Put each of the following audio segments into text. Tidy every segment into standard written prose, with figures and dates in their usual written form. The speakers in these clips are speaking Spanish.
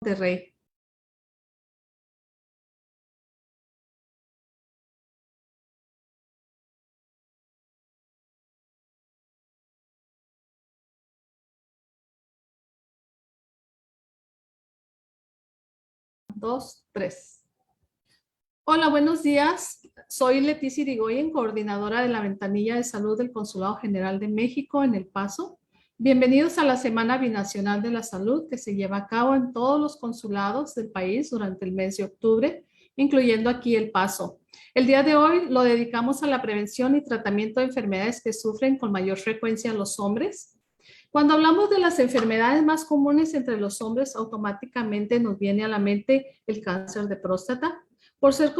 Monterrey. Dos, tres. Hola, buenos días. Soy Leticia Irigoyen, coordinadora de la Ventanilla de Salud del Consulado General de México en El Paso. Bienvenidos a la Semana Binacional de la Salud que se lleva a cabo en todos los consulados del país durante el mes de octubre, incluyendo aquí El Paso. El día de hoy lo dedicamos a la prevención y tratamiento de enfermedades que sufren con mayor frecuencia los hombres. Cuando hablamos de las enfermedades más comunes entre los hombres, automáticamente nos viene a la mente el cáncer de próstata, por ser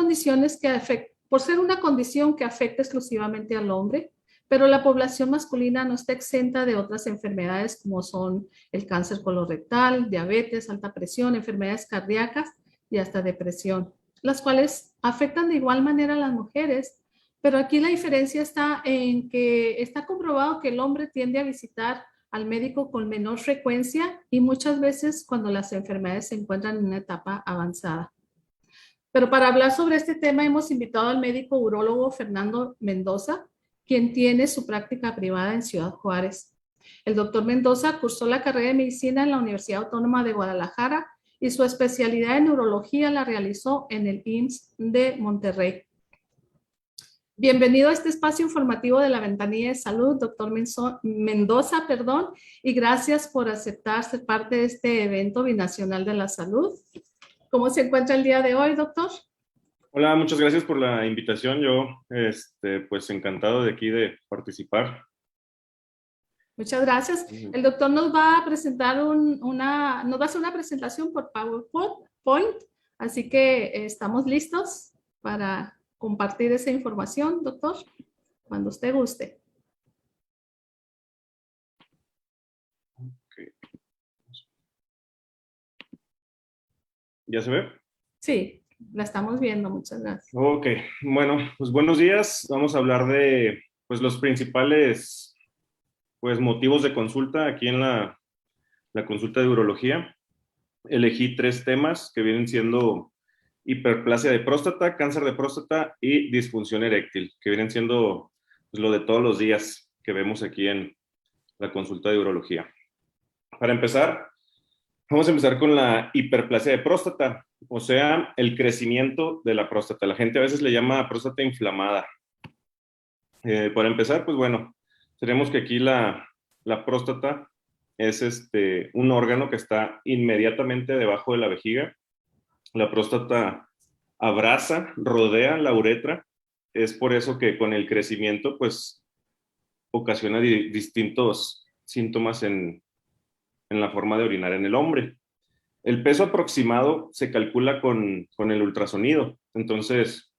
una condición que afecta exclusivamente al hombre, pero la población masculina no está exenta de otras enfermedades como son el cáncer colorectal, diabetes, alta presión, enfermedades cardíacas y hasta depresión, las cuales afectan de igual manera a las mujeres, pero aquí la diferencia está en que está comprobado que el hombre tiende a visitar al médico con menor frecuencia y muchas veces cuando las enfermedades se encuentran en una etapa avanzada. Pero para hablar sobre este tema hemos invitado al médico urólogo Fernando Mendoza, quien tiene su práctica privada en Ciudad Juárez. El doctor Mendoza cursó la carrera de medicina en la Universidad Autónoma de Guadalajara y su especialidad en neurología la realizó en el IMSS de Monterrey. Bienvenido a este espacio informativo de la Ventanilla de Salud, doctor Mendoza, y gracias por aceptar ser parte de este evento binacional de la salud. ¿Cómo se encuentra el día de hoy, doctor? Hola, muchas gracias por la invitación. Yo, pues encantado de aquí de participar. Muchas gracias. El doctor nos va a presentar nos va a hacer una presentación por PowerPoint, así que estamos listos para compartir esa información, doctor, cuando usted guste. Okay. ¿Ya se ve? Sí, la estamos viendo. Muchas gracias. Ok, bueno, pues buenos días. Vamos a hablar de pues, los principales pues, motivos de consulta aquí en la consulta de urología. Elegí 3 temas que vienen siendo hiperplasia de próstata, cáncer de próstata y disfunción eréctil, que vienen siendo pues, lo de todos los días que vemos aquí en la consulta de urología. Para empezar, vamos a empezar con la hiperplasia de próstata, o sea, el crecimiento de la próstata. La gente a veces le llama próstata inflamada. Para empezar, pues bueno, tenemos que aquí la próstata es un órgano que está inmediatamente debajo de la vejiga. La próstata abraza, rodea la uretra. Es por eso que con el crecimiento, pues, ocasiona distintos síntomas en la forma de orinar en el hombre. El peso aproximado se calcula con el ultrasonido. Entonces,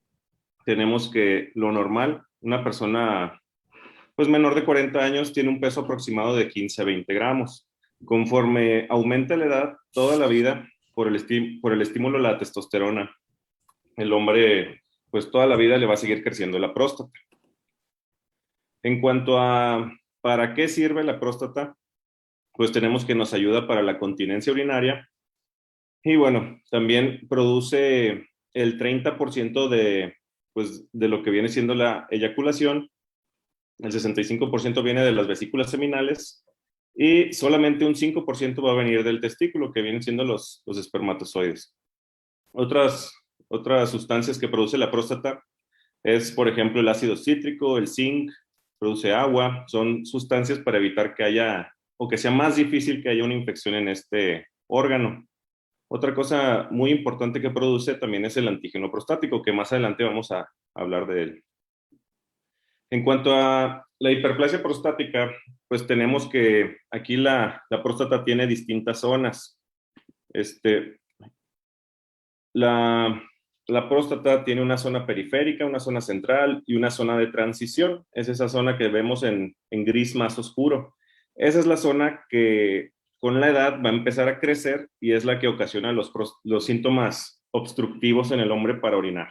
tenemos que lo normal, una persona pues menor de 40 años tiene un peso aproximado de 15 a 20 gramos. Conforme aumenta la edad, toda la vida, por el estímulo de la testosterona, el hombre pues toda la vida le va a seguir creciendo la próstata. En cuanto a para qué sirve la próstata, pues tenemos que nos ayuda para la continencia urinaria y bueno, también produce el 30% pues, de lo que viene siendo la eyaculación, el 65% viene de las vesículas seminales y solamente un 5% va a venir del testículo, que vienen siendo los espermatozoides. Otras sustancias que produce la próstata es, por ejemplo, el ácido cítrico, el zinc, produce agua, son sustancias para evitar que haya o que sea más difícil que haya una infección en este órgano. Otra cosa muy importante que produce también es el antígeno prostático, que más adelante vamos a hablar de él. En cuanto a la hiperplasia prostática, pues tenemos que aquí la próstata tiene distintas zonas. La próstata tiene una zona periférica, una zona central y una zona de transición. Es esa zona que vemos en gris más oscuro. Esa es la zona que con la edad va a empezar a crecer y es la que ocasiona los síntomas obstructivos en el hombre para orinar.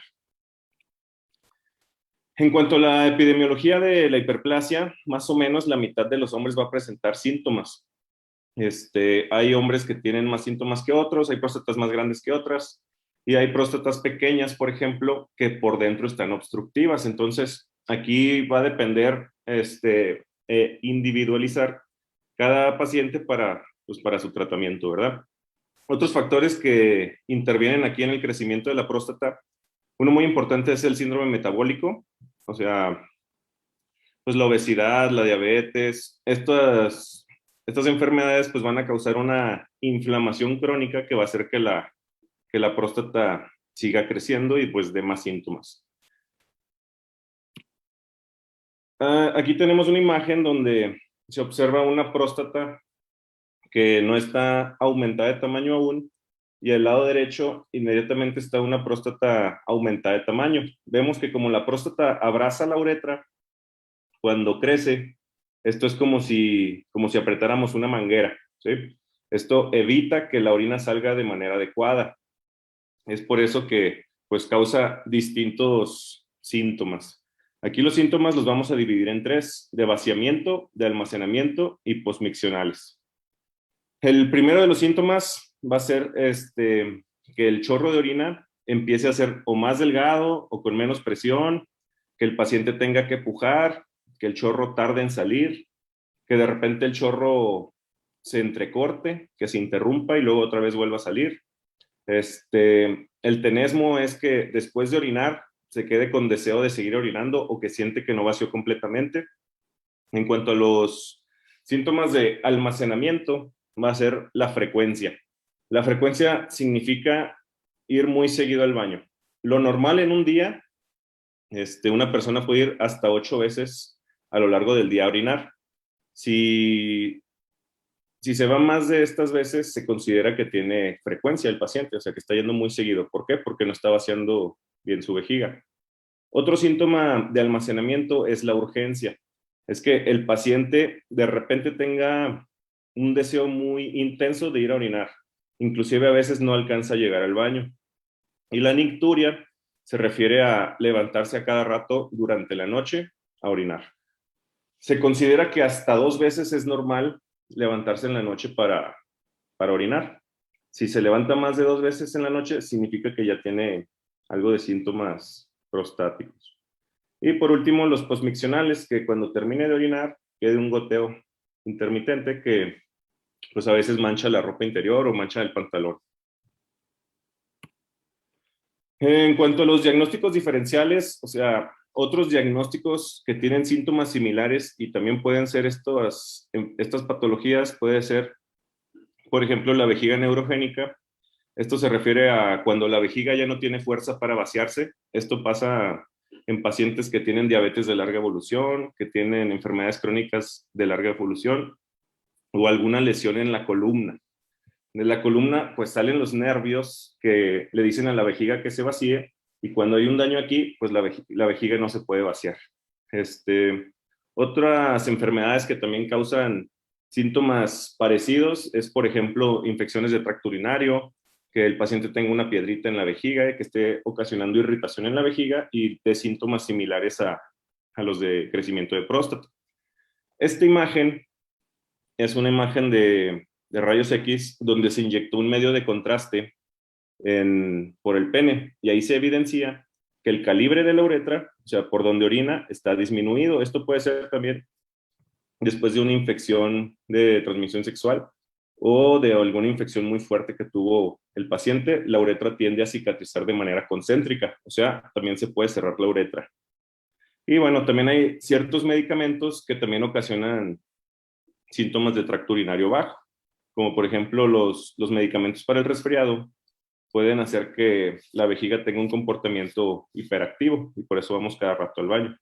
En cuanto a la epidemiología de la hiperplasia, más o menos la mitad de los hombres va a presentar síntomas. Hay hombres que tienen más síntomas que otros, hay próstatas más grandes que otras, y hay próstatas pequeñas, por ejemplo, que por dentro están obstructivas. Entonces, aquí va a depender individualizar cada paciente para su tratamiento, ¿verdad? Otros factores que intervienen aquí en el crecimiento de la próstata, uno muy importante es el síndrome metabólico, o sea, pues la obesidad, la diabetes, estas enfermedades pues van a causar una inflamación crónica que va a hacer que la próstata siga creciendo y pues dé más síntomas. Aquí tenemos una imagen donde se observa una próstata que no está aumentada de tamaño aún, y al lado derecho inmediatamente está una próstata aumentada de tamaño. Vemos que como la próstata abraza la uretra, cuando crece, esto es como si apretáramos una manguera, ¿sí? Esto evita que la orina salga de manera adecuada. Es por eso que pues causa distintos síntomas. Aquí los síntomas los vamos a dividir en tres: de vaciamiento, de almacenamiento y posmiccionales. El primero de los síntomas va a ser que el chorro de orina empiece a ser o más delgado o con menos presión, que el paciente tenga que pujar, que el chorro tarde en salir, que de repente el chorro se entrecorte, que se interrumpa y luego otra vez vuelva a salir. El tenesmo es que después de orinar se quede con deseo de seguir orinando o que siente que no vació completamente. En cuanto a los síntomas de almacenamiento, va a ser la frecuencia. La frecuencia significa ir muy seguido al baño. Lo normal en un día, una persona puede ir hasta 8 veces a lo largo del día a orinar. Si se va más de estas veces, se considera que tiene frecuencia el paciente, o sea, que está yendo muy seguido. ¿Por qué? Porque no está vaciando bien su vejiga. Otro síntoma de almacenamiento es la urgencia. Es que el paciente de repente tenga un deseo muy intenso de ir a orinar. Inclusive a veces no alcanza a llegar al baño. Y la nicturia se refiere a levantarse a cada rato durante la noche a orinar. Se considera que hasta 2 veces es normal levantarse en la noche para orinar. Si se levanta más de 2 veces en la noche, significa que ya tiene algo de síntomas prostáticos. Y por último, los posmiccionales, que cuando termine de orinar quede un goteo intermitente que pues a veces mancha la ropa interior o mancha el pantalón. En cuanto a los diagnósticos diferenciales, o sea, otros diagnósticos que tienen síntomas similares y también pueden ser estas patologías, puede ser, por ejemplo, la vejiga neurogénica. Esto se refiere a cuando la vejiga ya no tiene fuerza para vaciarse. Esto pasa en pacientes que tienen diabetes de larga evolución, que tienen enfermedades crónicas de larga evolución o alguna lesión en la columna. De la columna pues salen los nervios que le dicen a la vejiga que se vacíe, y cuando hay un daño aquí, pues la vejiga no se puede vaciar. Otras enfermedades que también causan síntomas parecidos es, por ejemplo, infecciones de tracto urinario, que el paciente tenga una piedrita en la vejiga y que esté ocasionando irritación en la vejiga y de síntomas similares a los de crecimiento de próstata. Esta imagen es una imagen de rayos X donde se inyectó un medio de contraste por el pene, y ahí se evidencia que el calibre de la uretra, o sea, por donde orina, está disminuido. Esto puede ser también después de una infección de transmisión sexual o de alguna infección muy fuerte que tuvo el paciente. La uretra tiende a cicatrizar de manera concéntrica, o sea, también se puede cerrar la uretra. Y bueno, también hay ciertos medicamentos que también ocasionan síntomas de tracto urinario bajo, como por ejemplo los medicamentos para el resfriado pueden hacer que la vejiga tenga un comportamiento hiperactivo y por eso vamos cada rato al baño.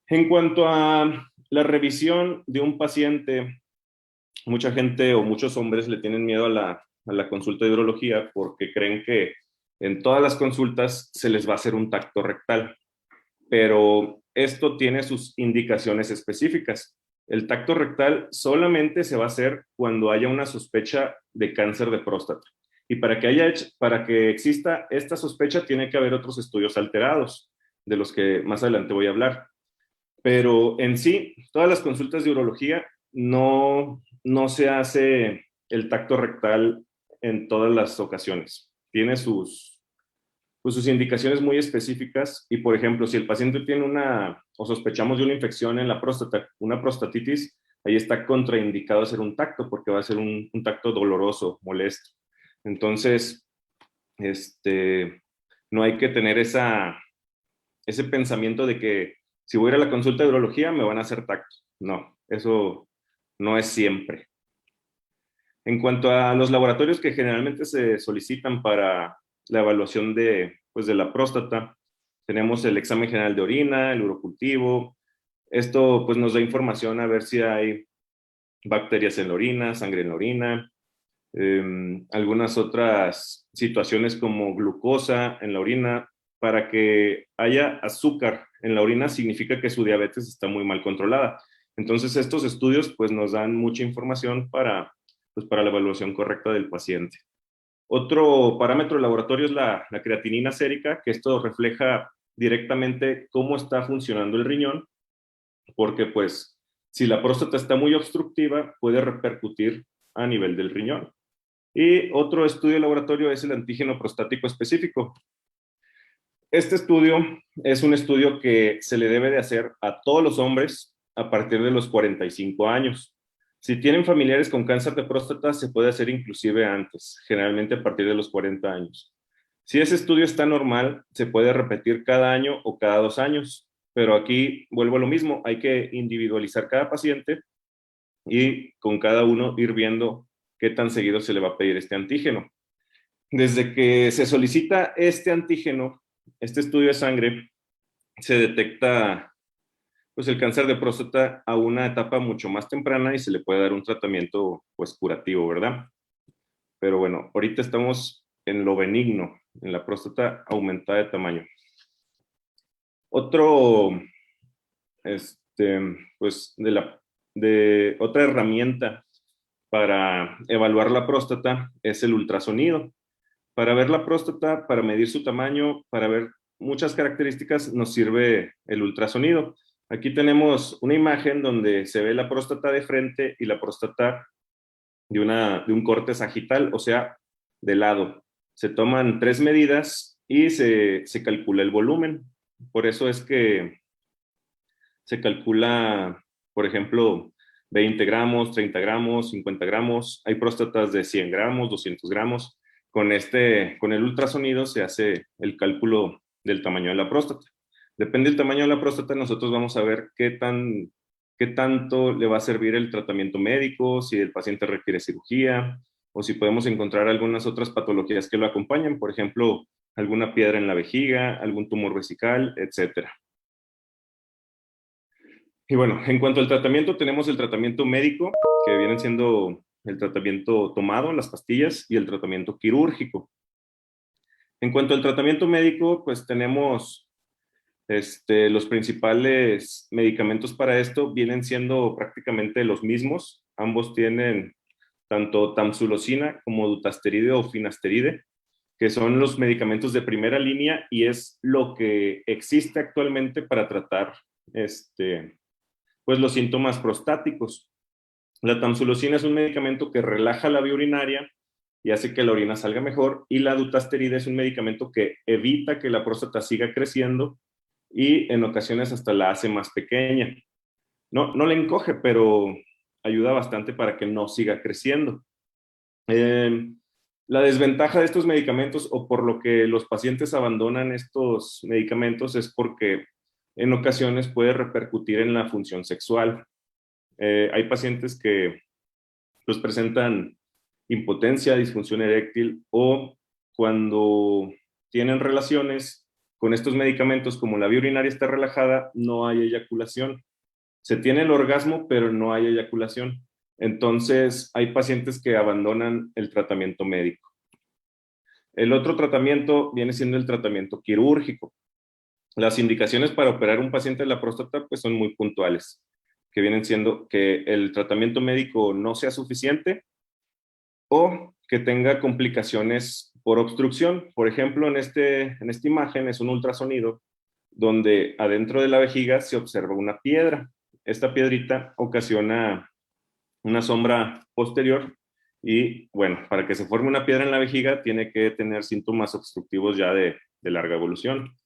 En cuanto a la revisión de un paciente, mucha gente o muchos hombres le tienen miedo a la consulta de urología porque creen que en todas las consultas se les va a hacer un tacto rectal, pero esto tiene sus indicaciones específicas. El tacto rectal solamente se va a hacer cuando haya una sospecha de cáncer de próstata. Y para que exista esta sospecha tiene que haber otros estudios alterados, de los que más adelante voy a hablar. Pero en sí, todas las consultas de urología no no se hace el tacto rectal en todas las ocasiones. Tiene sus indicaciones muy específicas y, por ejemplo, si el paciente tiene o sospechamos de una infección en la próstata, una prostatitis, ahí está contraindicado hacer un tacto porque va a ser un tacto doloroso, molesto. Entonces, no hay que tener ese pensamiento de que si voy a ir a la consulta de urología me van a hacer tacto. No, eso no es siempre. En cuanto a los laboratorios que generalmente se solicitan para la evaluación pues de la próstata, tenemos el examen general de orina, el urocultivo. Esto pues nos da información a ver si hay bacterias en la orina, sangre en la orina, algunas otras situaciones como glucosa en la orina. Para que haya azúcar en la orina significa que su diabetes está muy mal controlada. Entonces estos estudios pues nos dan mucha información pues, para la evaluación correcta del paciente. Otro parámetro de laboratorio es la creatinina sérica, que esto refleja directamente cómo está funcionando el riñón, porque pues si la próstata está muy obstructiva puede repercutir a nivel del riñón. Y otro estudio de laboratorio es el antígeno prostático específico. Este estudio es un estudio que se le debe de hacer a todos los hombres a partir de los 45 años. Si tienen familiares con cáncer de próstata, se puede hacer inclusive antes, generalmente a partir de los 40 años. Si ese estudio está normal, se puede repetir cada año o cada 2 años, pero aquí vuelvo a lo mismo, hay que individualizar cada paciente y con cada uno ir viendo qué tan seguido se le va a pedir este antígeno. Desde que se solicita este antígeno, este estudio de sangre, se detecta pues el cáncer de próstata a una etapa mucho más temprana y se le puede dar un tratamiento pues curativo, ¿verdad? Pero bueno, ahorita estamos en lo benigno, en la próstata aumentada de tamaño. Otro, pues de otra herramienta para evaluar la próstata es el ultrasonido. Para ver la próstata, para medir su tamaño, para ver muchas características, nos sirve el ultrasonido. Aquí tenemos una imagen donde se ve la próstata de frente y la próstata de un corte sagital, o sea, de lado. Se toman 3 medidas y se calcula el volumen. Por eso es que se calcula, por ejemplo, 20 gramos, 30 gramos, 50 gramos. Hay próstatas de 100 gramos, 200 gramos. Con el ultrasonido se hace el cálculo del tamaño de la próstata. Depende del tamaño de la próstata, nosotros vamos a ver qué tanto le va a servir el tratamiento médico, si el paciente requiere cirugía o si podemos encontrar algunas otras patologías que lo acompañan, por ejemplo, alguna piedra en la vejiga, algún tumor vesical, etcétera. Y bueno, en cuanto al tratamiento, tenemos el tratamiento médico, que viene siendo el tratamiento tomado, las pastillas, y el tratamiento quirúrgico. En cuanto al tratamiento médico, pues tenemos los principales medicamentos para esto vienen siendo prácticamente los mismos. Ambos tienen tanto tamsulosina como dutasteride o finasteride, que son los medicamentos de primera línea y es lo que existe actualmente para tratar pues los síntomas prostáticos. La tamsulosina es un medicamento que relaja la vía urinaria y hace que la orina salga mejor, y la dutasterida es un medicamento que evita que la próstata siga creciendo y en ocasiones hasta la hace más pequeña. No la encoge, pero ayuda bastante para que no siga creciendo. La desventaja de estos medicamentos, o por lo que los pacientes abandonan estos medicamentos, es porque en ocasiones puede repercutir en la función sexual. Hay pacientes que pues, presentan impotencia, disfunción eréctil, o cuando tienen relaciones con estos medicamentos, como la vía urinaria está relajada, no hay eyaculación. Se tiene el orgasmo, pero no hay eyaculación. Entonces, hay pacientes que abandonan el tratamiento médico. El otro tratamiento viene siendo el tratamiento quirúrgico. Las indicaciones para operar un paciente de la próstata pues, son muy puntuales, que vienen siendo que el tratamiento médico no sea suficiente o que tenga complicaciones por obstrucción. Por ejemplo, en esta imagen es un ultrasonido donde adentro de la vejiga se observa una piedra. Esta piedrita ocasiona una sombra posterior y bueno, para que se forme una piedra en la vejiga tiene que tener síntomas obstructivos ya de larga evolución.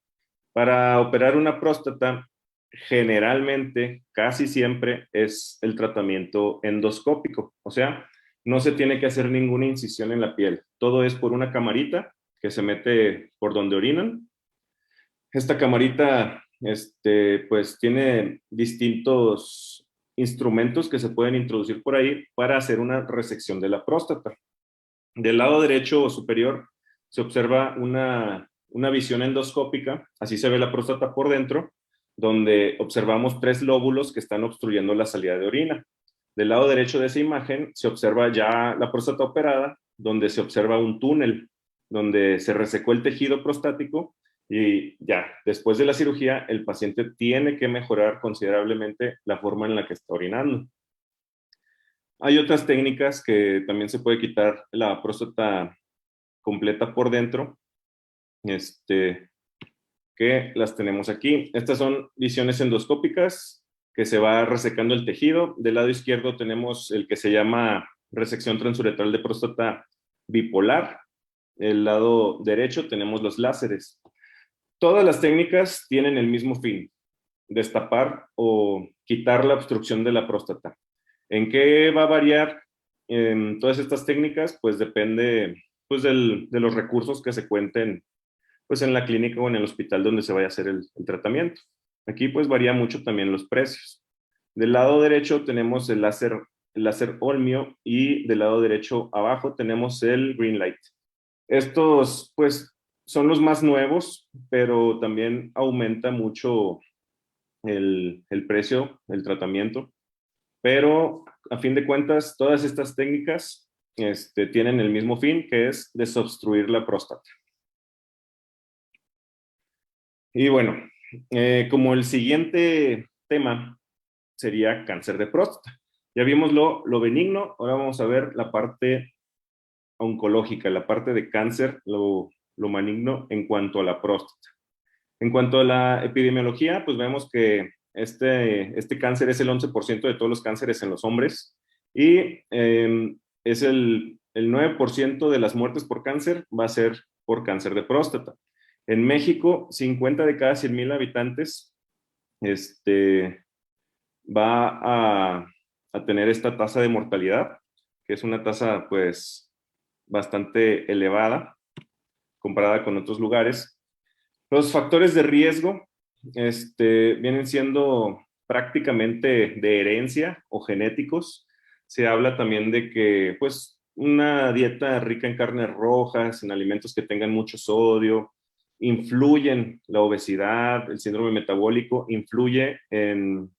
Para operar una próstata, generalmente, casi siempre es el tratamiento endoscópico, o sea, no se tiene que hacer ninguna incisión en la piel, todo es por una camarita que se mete por donde orinan. Esta camarita, pues tiene distintos instrumentos que se pueden introducir por ahí para hacer una resección de la próstata. Del lado derecho superior se observa una visión endoscópica, así se ve la próstata por dentro, donde observamos 3 lóbulos que están obstruyendo la salida de orina. Del lado derecho de esa imagen se observa ya la próstata operada, donde se observa un túnel, donde se resecó el tejido prostático y ya, después de la cirugía, el paciente tiene que mejorar considerablemente la forma en la que está orinando. Hay otras técnicas que también se puede quitar la próstata completa por dentro, que las tenemos aquí. Estas son visiones endoscópicas que se va resecando el tejido. Del lado izquierdo tenemos el que se llama resección transuretral de próstata bipolar. El lado derecho tenemos los láseres. Todas las técnicas tienen el mismo fin, destapar o quitar la obstrucción de la próstata. ¿En qué va a variar en todas estas técnicas? Pues depende pues, de los recursos que se cuenten pues, en la clínica o en el hospital donde se vaya a hacer el tratamiento. Aquí pues varía mucho también los precios. Del lado derecho tenemos el láser Olmio y del lado derecho abajo tenemos el Green Light. Estos pues son los más nuevos, pero también aumenta mucho el precio, el tratamiento. Pero a fin de cuentas, todas estas técnicas tienen el mismo fin, que es desobstruir la próstata. Y bueno, como el siguiente tema sería cáncer de próstata. Ya vimos lo benigno, ahora vamos a ver la parte oncológica, la parte de cáncer, lo maligno en cuanto a la próstata. En cuanto a la epidemiología, pues vemos que este cáncer es el 11% de todos los cánceres en los hombres y es el 9% de las muertes por cáncer va a ser por cáncer de próstata. En México, 50 de cada 100,000 habitantes va a tener esta tasa de mortalidad, que es una tasa pues bastante elevada comparada con otros lugares. Los factores de riesgo vienen siendo prácticamente de herencia o genéticos. Se habla también de que, pues, una dieta rica en carnes rojas, en alimentos que tengan mucho sodio, influyen la obesidad, el síndrome metabólico, influye en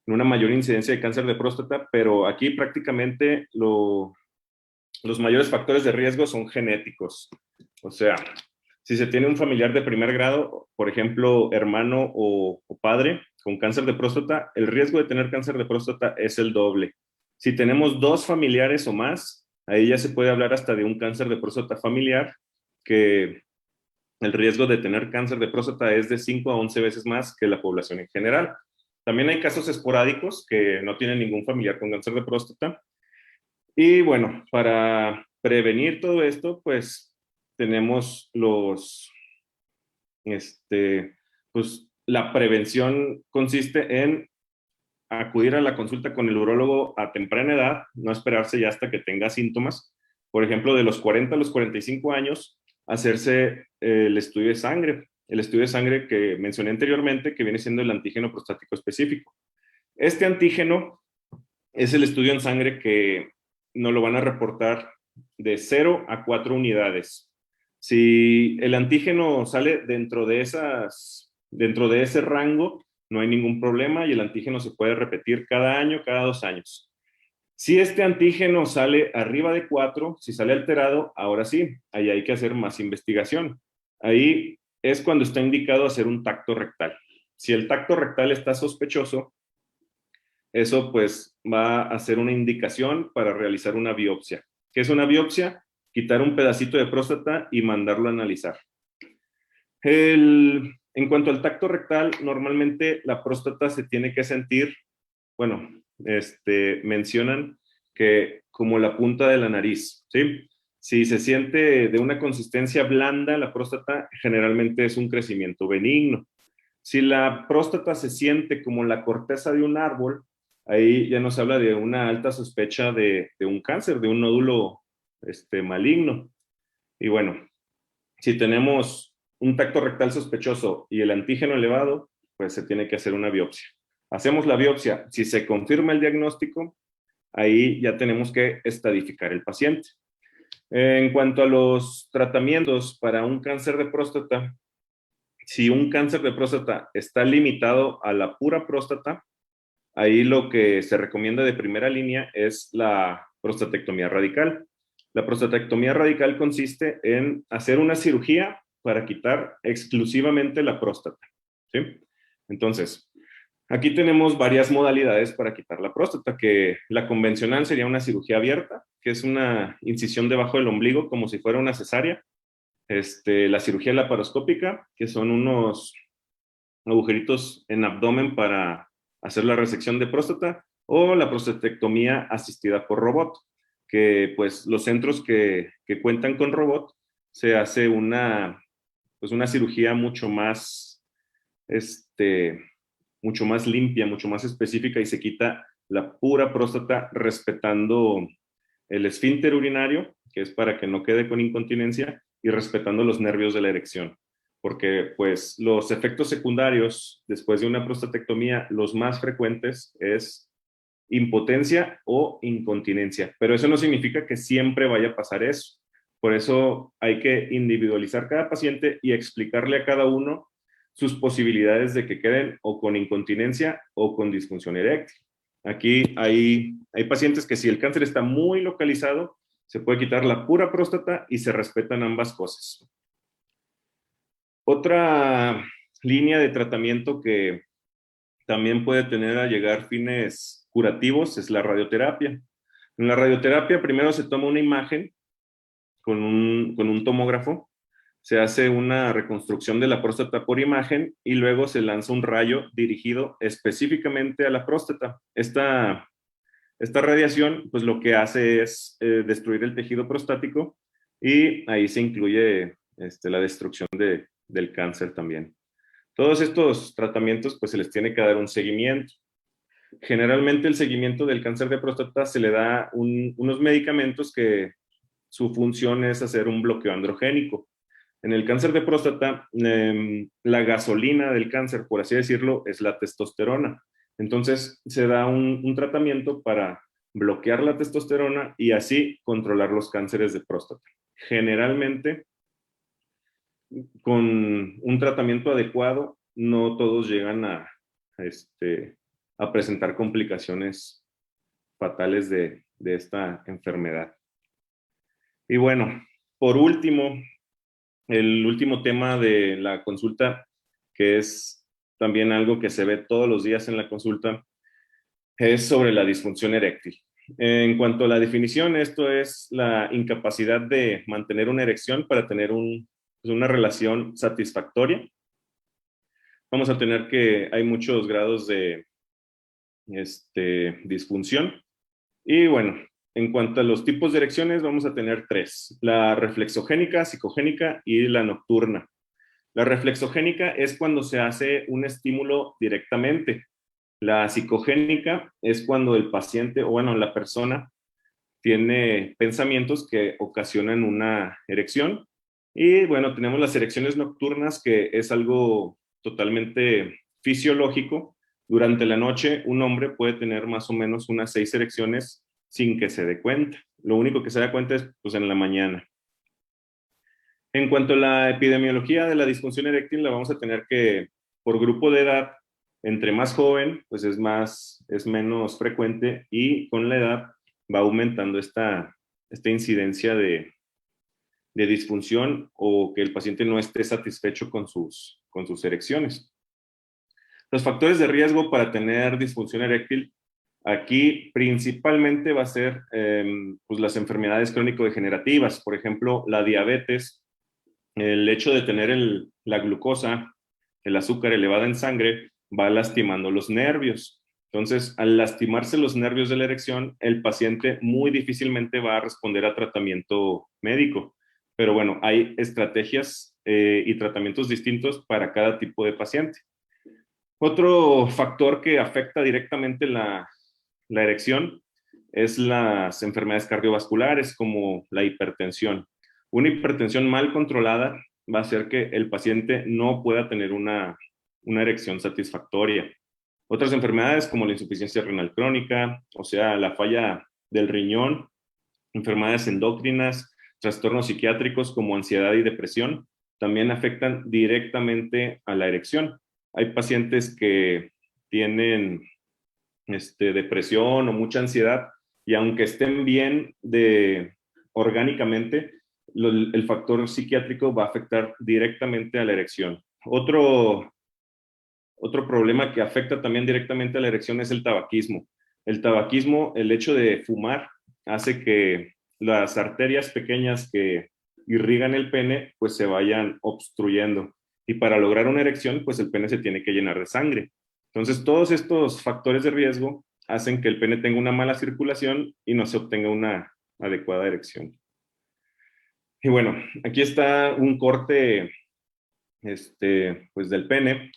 una mayor incidencia de cáncer de próstata, pero aquí prácticamente los mayores factores de riesgo son genéticos. O sea, si se tiene un familiar de primer grado, por ejemplo, hermano o padre con cáncer de próstata, el riesgo de tener cáncer de próstata es el doble. Si tenemos 2 familiares o más, ahí ya se puede hablar hasta de un cáncer de próstata familiar, que el riesgo de tener cáncer de próstata es de 5 a 11 veces más que la población en general. También hay casos esporádicos que no tienen ningún familiar con cáncer de próstata. Y bueno, para prevenir todo esto, pues tenemos pues la prevención consiste en acudir a la consulta con el urólogo a temprana edad, no esperarse ya hasta que tenga síntomas. Por ejemplo, de los 40 a los 45 años, hacerse el estudio de sangre. El estudio de sangre que mencioné anteriormente, que viene siendo el antígeno prostático específico. Este antígeno es el estudio en sangre que nos lo van a reportar de 0 a 4 unidades. Si el antígeno sale dentro de ese rango, no hay ningún problema y el antígeno se puede repetir cada año, cada 2 años. Si este antígeno sale arriba de 4, si sale alterado, ahora sí, ahí hay que hacer más investigación. Ahí es cuando está indicado hacer un tacto rectal. Si el tacto rectal está sospechoso, eso pues va a ser una indicación para realizar una biopsia. ¿Qué es una biopsia? Quitar un pedacito de próstata y mandarlo a analizar. En cuanto al tacto rectal, normalmente la próstata se tiene que sentir, bueno, mencionan que como la punta de la nariz, ¿sí? Si se siente de una consistencia blanda la próstata, generalmente es un crecimiento benigno. Si la próstata se siente como la corteza de un árbol, ahí ya nos habla de una alta sospecha de un cáncer, de un nódulo maligno. Y bueno, si tenemos un tacto rectal sospechoso y el antígeno elevado, pues se tiene que hacer una biopsia. Hacemos la biopsia. Si se confirma el diagnóstico, ahí ya tenemos que estadificar el paciente. En cuanto a los tratamientos para un cáncer de próstata, si un cáncer de próstata está limitado a la pura próstata, ahí lo que se recomienda de primera línea es la prostatectomía radical. La prostatectomía radical consiste en hacer una cirugía para quitar exclusivamente la próstata, ¿sí? Entonces, aquí tenemos varias modalidades para quitar la próstata, que la convencional sería una cirugía abierta, que es una incisión debajo del ombligo como si fuera una cesárea. La cirugía laparoscópica, que son unos agujeritos en abdomen para hacer la resección de próstata, o la prostatectomía asistida por robot, que pues los centros que cuentan con robot se hace pues una cirugía mucho más limpia, mucho más específica y se quita la pura próstata respetando el esfínter urinario, que es para que no quede con incontinencia, y respetando los nervios de la erección. Porque pues los efectos secundarios después de una prostatectomía, los más frecuentes es impotencia o incontinencia, pero eso no significa que siempre vaya a pasar eso. Por eso hay que individualizar cada paciente y explicarle a cada uno sus posibilidades de que queden o con incontinencia o con disfunción eréctil. Aquí hay pacientes que si el cáncer está muy localizado, se puede quitar la pura próstata y se respetan ambas cosas. Otra línea de tratamiento que también puede tener a llegar fines curativos es la radioterapia. En la radioterapia primero se toma una imagen con un tomógrafo, se hace una reconstrucción de la próstata por imagen y luego se lanza un rayo dirigido específicamente a la próstata. Esta radiación, pues lo que hace es destruir el tejido prostático y ahí se incluye la destrucción del cáncer también. Todos estos tratamientos, pues se les tiene que dar un seguimiento. Generalmente el seguimiento del cáncer de próstata se le da unos medicamentos que su función es hacer un bloqueo androgénico. En el cáncer de próstata, la gasolina del cáncer, por así decirlo, es la testosterona. Entonces se da un tratamiento para bloquear la testosterona y así controlar los cánceres de próstata. Generalmente, con un tratamiento adecuado, no todos llegan a presentar complicaciones fatales de esta enfermedad. Y bueno, por último, el último tema de la consulta, que es también algo que se ve todos los días en la consulta, es sobre la disfunción eréctil. En cuanto a la definición, esto es la incapacidad de mantener una erección para tener una relación satisfactoria. Vamos a tener que hay muchos grados de disfunción. Y bueno, en cuanto a los tipos de erecciones, vamos a tener tres: la reflexogénica, psicogénica y la nocturna. La reflexogénica es cuando se hace un estímulo directamente. La psicogénica es cuando el paciente, o bueno, la persona tiene pensamientos que ocasionan una erección. Y bueno, tenemos las erecciones nocturnas, que es algo totalmente fisiológico. Durante la noche, un hombre puede tener más o menos unas 6 erecciones sin que se dé cuenta. Lo único que se da cuenta es pues en la mañana. En cuanto a la epidemiología de la disfunción eréctil, la vamos a tener que, por grupo de edad, entre más joven, pues es menos frecuente, y con la edad va aumentando esta incidencia de disfunción o que el paciente no esté satisfecho con sus erecciones. Los factores de riesgo para tener disfunción eréctil, aquí principalmente va a ser pues las enfermedades crónico-degenerativas, por ejemplo, la diabetes. El hecho de tener la glucosa, el azúcar elevada en sangre, va lastimando los nervios. Entonces, al lastimarse los nervios de la erección, el paciente muy difícilmente va a responder a tratamiento médico. Pero bueno, hay estrategias y tratamientos distintos para cada tipo de paciente. Otro factor que afecta directamente la erección es las enfermedades cardiovasculares como la hipertensión. Una hipertensión mal controlada va a hacer que el paciente no pueda tener una erección satisfactoria. Otras enfermedades como la insuficiencia renal crónica, o sea, la falla del riñón, enfermedades endócrinas, trastornos psiquiátricos como ansiedad y depresión, también afectan directamente a la erección. Hay pacientes que tienen depresión o mucha ansiedad y aunque estén bien orgánicamente, el factor psiquiátrico va a afectar directamente a la erección. Otro problema que afecta también directamente a la erección es el tabaquismo. El tabaquismo, el hecho de fumar, hace que las arterias pequeñas que irrigan el pene, pues se vayan obstruyendo. Y para lograr una erección, pues el pene se tiene que llenar de sangre. Entonces, todos estos factores de riesgo hacen que el pene tenga una mala circulación y no se obtenga una adecuada erección. Y bueno, aquí está un corte pues del pene.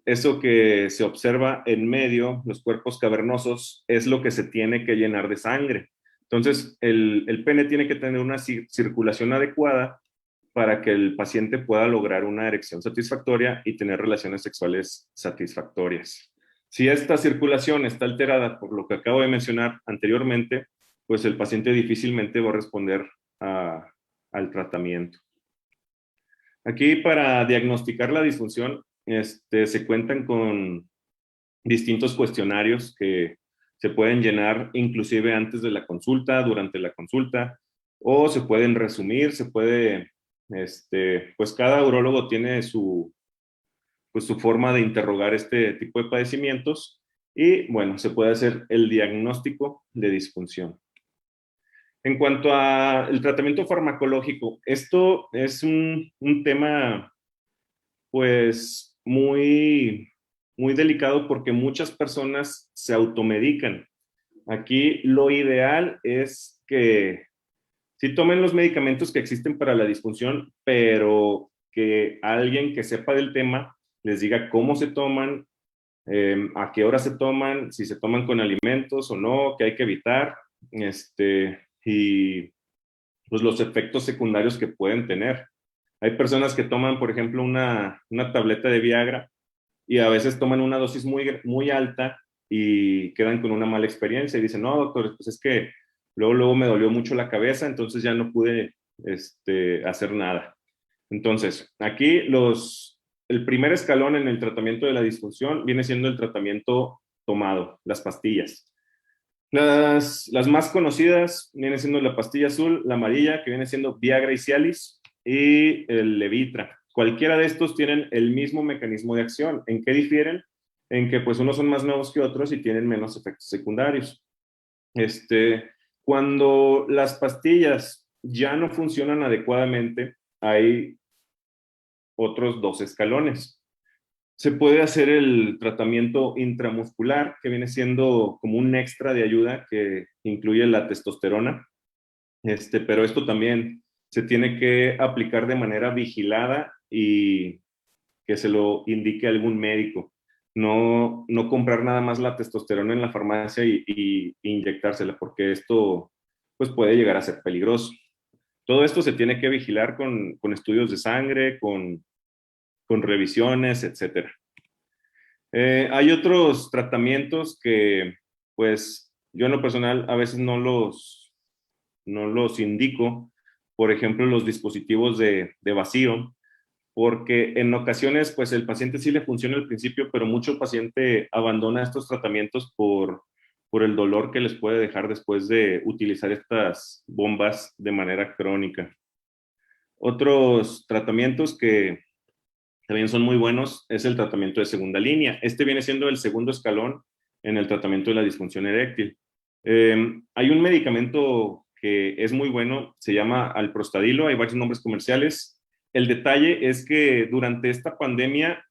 Eso que se observa en medio, los cuerpos cavernosos, es lo que se tiene que llenar de sangre. Entonces, el pene tiene que tener una circulación adecuada para que el paciente pueda lograr una erección satisfactoria y tener relaciones sexuales satisfactorias. Si esta circulación está alterada por lo que acabo de mencionar anteriormente, pues el paciente difícilmente va a responder al tratamiento. Aquí para diagnosticar la disfunción se cuentan con distintos cuestionarios que se pueden llenar inclusive antes de la consulta, durante la consulta, o se pueden resumir, se puede, pues cada urólogo tiene pues su forma de interrogar este tipo de padecimientos y bueno, se puede hacer el diagnóstico de disfunción. En cuanto al tratamiento farmacológico, esto es un tema pues muy delicado porque muchas personas se automedican. Aquí lo ideal es que sí tomen los medicamentos que existen para la disfunción, pero que alguien que sepa del tema les diga cómo se toman, a qué hora se toman, si se toman con alimentos o no, qué hay que evitar, y pues los efectos secundarios que pueden tener. Hay personas que toman, por ejemplo, una tableta de Viagra y a veces toman una dosis muy alta y quedan con una mala experiencia y dicen, no, doctor, pues es que luego me dolió mucho la cabeza, entonces ya no pude hacer nada. Entonces, aquí el primer escalón en el tratamiento de la disfunción viene siendo el tratamiento tomado, las pastillas. Las más conocidas vienen siendo la pastilla azul, la amarilla, que viene siendo Viagra y Cialis, y el Levitra. Cualquiera de estos tienen el mismo mecanismo de acción. ¿En qué difieren? En que pues unos son más nuevos que otros y tienen menos efectos secundarios. Cuando las pastillas ya no funcionan adecuadamente, hay otros dos escalones. Se puede hacer el tratamiento intramuscular, que viene siendo como un extra de ayuda que incluye la testosterona, pero esto también se tiene que aplicar de manera vigilada y que se lo indique algún médico. No comprar nada más la testosterona en la farmacia y inyectársela, porque esto pues puede llegar a ser peligroso. Todo esto se tiene que vigilar con estudios de sangre, con revisiones, etcétera. Hay otros tratamientos que, pues, yo en lo personal a veces no los indico. Por ejemplo, los dispositivos de vacío, porque en ocasiones, pues, el paciente sí le funciona al principio, pero mucho paciente abandona estos tratamientos por el dolor que les puede dejar después de utilizar estas bombas de manera crónica. Otros tratamientos que también son muy buenos es el tratamiento de segunda línea. Este viene siendo el segundo escalón en el tratamiento de la disfunción eréctil. Hay un medicamento que es muy bueno, se llama alprostadilo, hay varios nombres comerciales. El detalle es que durante esta pandemia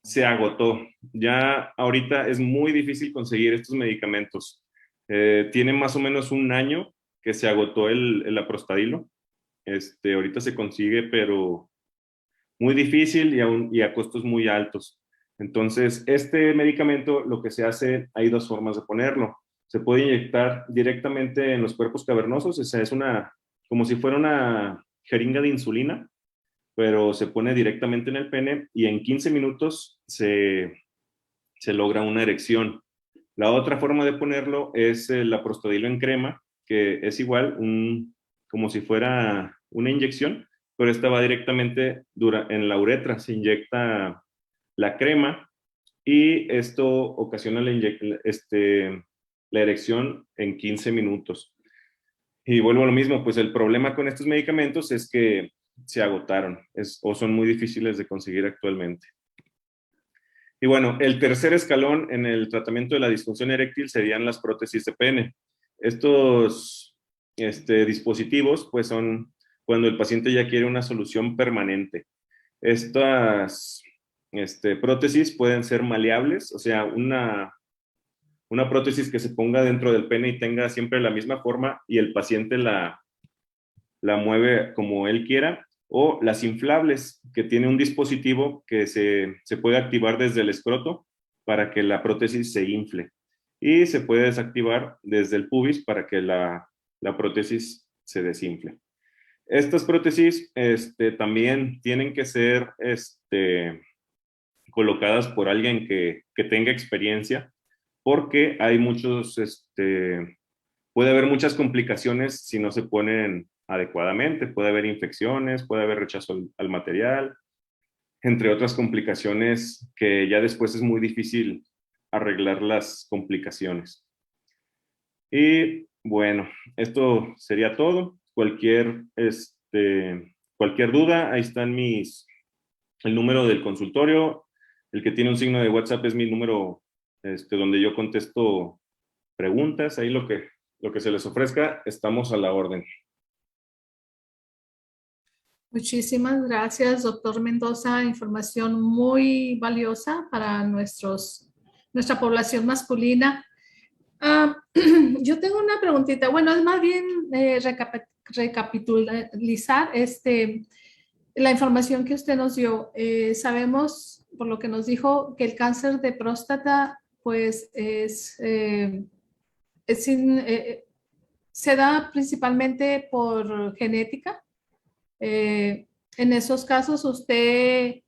se agotó. Ya ahorita es muy difícil conseguir estos medicamentos. Tiene más o menos un año que se agotó el aprostadilo. Ahorita se consigue, pero muy difícil y a costos muy altos. Entonces, este medicamento, lo que se hace, hay dos formas de ponerlo. Se puede inyectar directamente en los cuerpos cavernosos, o sea, es como si fuera una jeringa de insulina, pero se pone directamente en el pene y en 15 minutos se logra una erección. La otra forma de ponerlo es la prostadilo en crema, que es igual, como si fuera una inyección, pero esta va directamente en la uretra, se inyecta la crema y esto ocasiona la erección en 15 minutos. Y vuelvo a lo mismo, pues el problema con estos medicamentos es que se agotaron o son muy difíciles de conseguir actualmente. Y bueno, el tercer escalón en el tratamiento de la disfunción eréctil serían las prótesis de pene. Estos dispositivos pues son cuando el paciente ya quiere una solución permanente. Estas prótesis pueden ser maleables, o sea, una prótesis que se ponga dentro del pene y tenga siempre la misma forma y el paciente la mueve como él quiera, o las inflables, que tiene un dispositivo que se puede activar desde el escroto para que la prótesis se infle y se puede desactivar desde el pubis para que la prótesis se desinfle. Estas prótesis también tienen que ser colocadas por alguien que tenga experiencia, porque hay puede haber muchas complicaciones si no se ponen adecuadamente. Puede haber infecciones, puede haber rechazo al material, entre otras complicaciones que ya después es muy difícil arreglar las complicaciones. Y bueno, esto sería todo. Cualquier duda, ahí están el número del consultorio. El que tiene un signo de WhatsApp es mi número donde yo contesto preguntas. Ahí lo que se les ofrezca, estamos a la orden. Muchísimas gracias, doctor Mendoza. Información muy valiosa para nuestra población masculina. Yo tengo una preguntita. Bueno, es más bien recapitulizar la información que usted nos dio. Sabemos, por lo que nos dijo, que el cáncer de próstata, pues, se da principalmente por genética. En esos casos, usted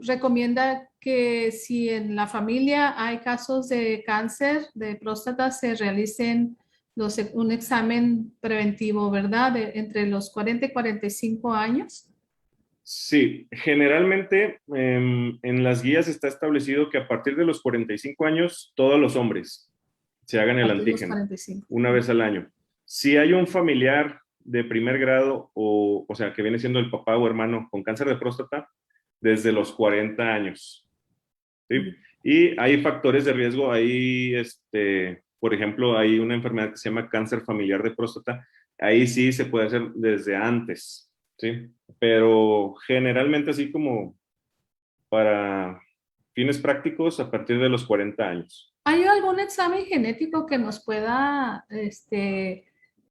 recomienda que si en la familia hay casos de cáncer de próstata, se realicen un examen preventivo, ¿verdad? Entre los 40 y 45 años. Sí, generalmente en las guías está establecido que a partir de los 45 años, todos los hombres se hagan A el partir de los antígeno 45. una vez al año. Si hay un familiar de primer grado, o sea, que viene siendo el papá o hermano con cáncer de próstata, desde los 40 años. ¿Sí? Y hay factores de riesgo, por ejemplo, hay una enfermedad que se llama cáncer familiar de próstata, ahí sí se puede hacer desde antes, ¿sí? Pero generalmente así como para fines prácticos a partir de los 40 años. ¿Hay algún examen genético que nos pueda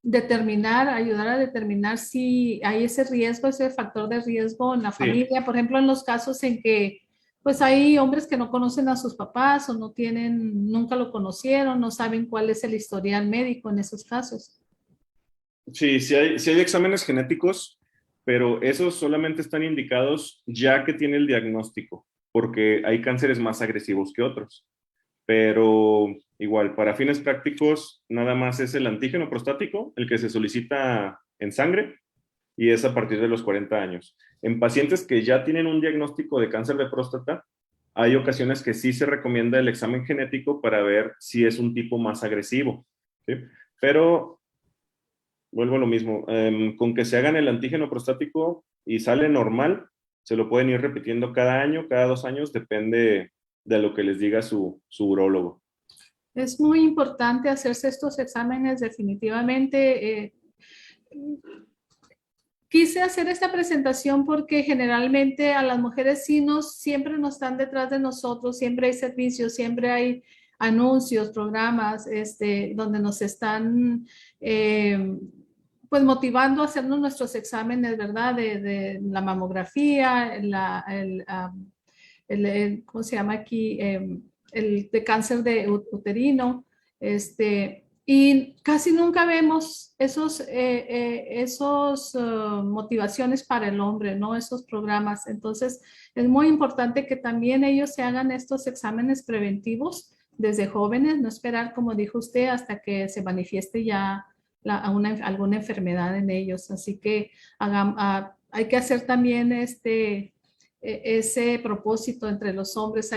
determinar, ayudar a determinar si hay ese riesgo, ese factor de riesgo en la Sí, familia? Por ejemplo, en los casos en que pues hay hombres que no conocen a sus papás o no tienen, nunca lo conocieron, no saben cuál es el historial médico en esos casos. sí hay exámenes genéticos, pero esos solamente están indicados ya que tiene el diagnóstico, porque hay cánceres más agresivos que otros. Pero igual, para fines prácticos, nada más es el antígeno prostático, el que se solicita en sangre, y es a partir de los 40 años. En pacientes que ya tienen un diagnóstico de cáncer de próstata, hay ocasiones que sí se recomienda el examen genético para ver si es un tipo más agresivo, ¿sí? Pero vuelvo a lo mismo, con que se hagan el antígeno prostático y sale normal, se lo pueden ir repitiendo cada año, cada 2 años, depende de lo que les diga su urólogo. Es muy importante hacerse estos exámenes definitivamente. quise hacer esta presentación porque generalmente a las mujeres sí siempre nos están detrás de nosotros, siempre hay servicios, siempre hay anuncios, programas, donde nos están pues motivando a hacernos nuestros exámenes, ¿verdad? De la mamografía, ¿cómo se llama aquí? El de cáncer de uterino, y casi nunca vemos esos motivaciones para el hombre, ¿no? Esos programas. Entonces, es muy importante que también ellos se hagan estos exámenes preventivos desde jóvenes, no esperar, como dijo usted, hasta que se manifieste ya alguna enfermedad en ellos. Así que hay que hacer también ese propósito entre los hombres.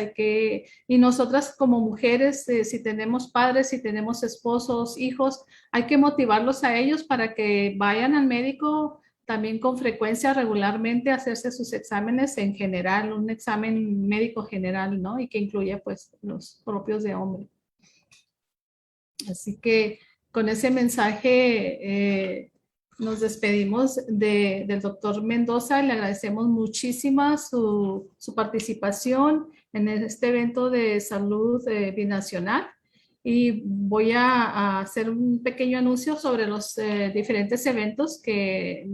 Y nosotras como mujeres, si tenemos padres, si tenemos esposos, hijos, hay que motivarlos a ellos para que vayan al médico también con frecuencia, regularmente, a hacerse sus exámenes en general, un examen médico general, ¿no? Y que incluya pues los propios de hombre. Así que con ese mensaje nos despedimos del doctor Mendoza. Le agradecemos muchísimo su participación en este evento de salud binacional. Y voy a hacer un pequeño anuncio sobre los diferentes eventos que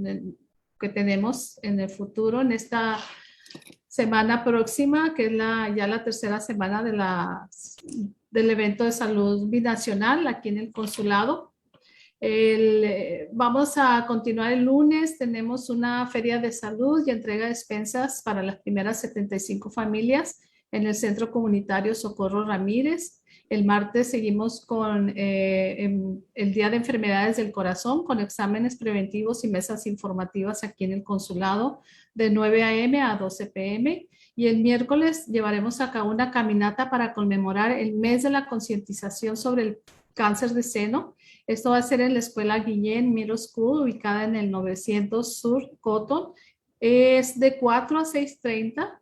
tenemos en el futuro, en esta semana próxima, que es ya la tercera semana del evento de salud binacional aquí en el consulado. Vamos a continuar el lunes. Tenemos una feria de salud y entrega de despensas para las primeras 75 familias en el Centro Comunitario Socorro Ramírez. El martes seguimos con el Día de Enfermedades del Corazón, con exámenes preventivos y mesas informativas aquí en el consulado de 9 a.m. a 12 p.m. Y el miércoles llevaremos a cabo una caminata para conmemorar el mes de la concientización sobre el cáncer de seno. Esto va a ser en la Escuela Guillén Middle School, ubicada en el 900 Sur Cotton. Es de 4 a 6:30.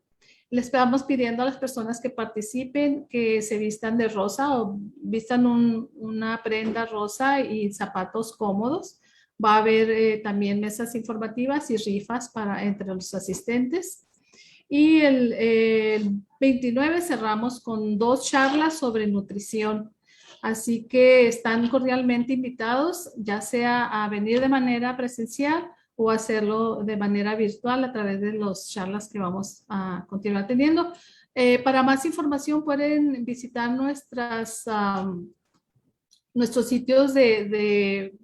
Les estamos pidiendo a las personas que participen que se vistan de rosa o vistan una prenda rosa y zapatos cómodos. Va a haber también mesas informativas y rifas entre los asistentes. Y el 29 cerramos con 2 charlas sobre nutrición. Así que están cordialmente invitados, ya sea a venir de manera presencial o hacerlo de manera virtual a través de las charlas que vamos a continuar teniendo. Para más información pueden visitar nuestros sitios de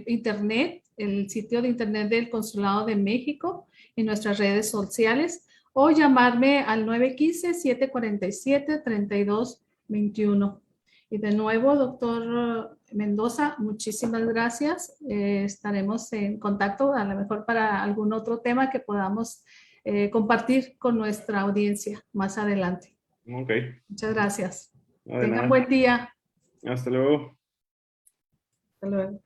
internet, el sitio de internet del Consulado de México y nuestras redes sociales, o llamarme al 915-747-3221. Y de nuevo, doctor Mendoza, muchísimas gracias. Estaremos en contacto, a lo mejor para algún otro tema que podamos compartir con nuestra audiencia más adelante. Ok. Muchas gracias. No, de Tengan nada. buen día. Hasta luego. Hasta luego.